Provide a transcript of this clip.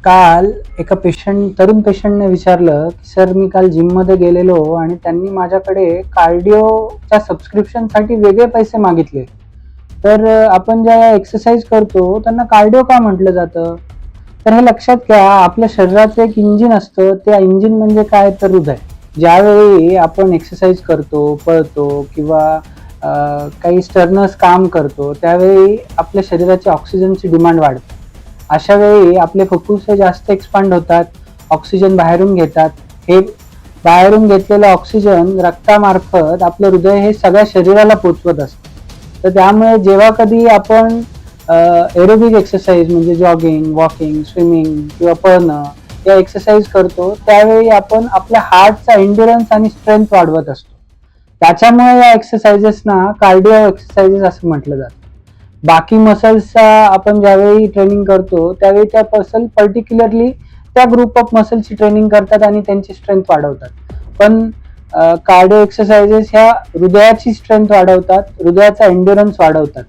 काल एका तरुण पेशंटने विचारलं की सर मी काल जिम मध्ये गेलेलो आणि त्यांनी माझ्याकडे कार्डिओच्या सबस्क्रिप्शनसाठी वेगळे पैसे मागितले. तर आपण ज्या एक्सरसाइज करतो त्यांना कार्डिओ का म्हटलं जातं? तर हे लक्षात घ्या, आपल्या शरीराचं एक इंजिन असतं. त्या इंजिन म्हणजे काय तर हृदय. ज्यावेळी आपण एक्सरसाइज करतो, पळतो किंवा काही स्टर्नस काम करतो त्यावेळी आपल्या शरीराची ऑक्सिजनची डिमांड वाढते. अशा वेळी आपले फुफ्फुसे जास्त एक्सपांड होतात, ऑक्सिजन बाहेरून घेतात. हे बाहेरून घेतलेलं ऑक्सिजन रक्तामार्फत आपलं हृदय हे सगळ्या शरीराला पोचवत असतं. तर त्यामुळे जेव्हा कधी आपण एरोबिक एक्सरसाइज म्हणजे जॉगिंग, वॉकिंग, स्विमिंग किंवा पळणं या एक्सरसाइज करतो त्यावेळी आपण आपल्या हार्टचा एंड्युरन्स आणि स्ट्रेंथ वाढवत असतो. त्याच्यामुळे या एक्सरसाइजेसना कार्डिओ एक्सरसाइजेस असं म्हटलं जातं. बाकी मसल्सचा आपण ज्यावेळी ट्रेनिंग करतो त्यावेळी त्या पर्टिक्युलरली त्या ग्रुप ऑफ मसल्सची ट्रेनिंग करतात आणि त्यांची स्ट्रेंथ वाढवतात. पण कार्डिओ एक्सरसाइजेस ह्या हृदयाची स्ट्रेंथ वाढवतात, हृदयाचा एंड्युरन्स वाढवतात.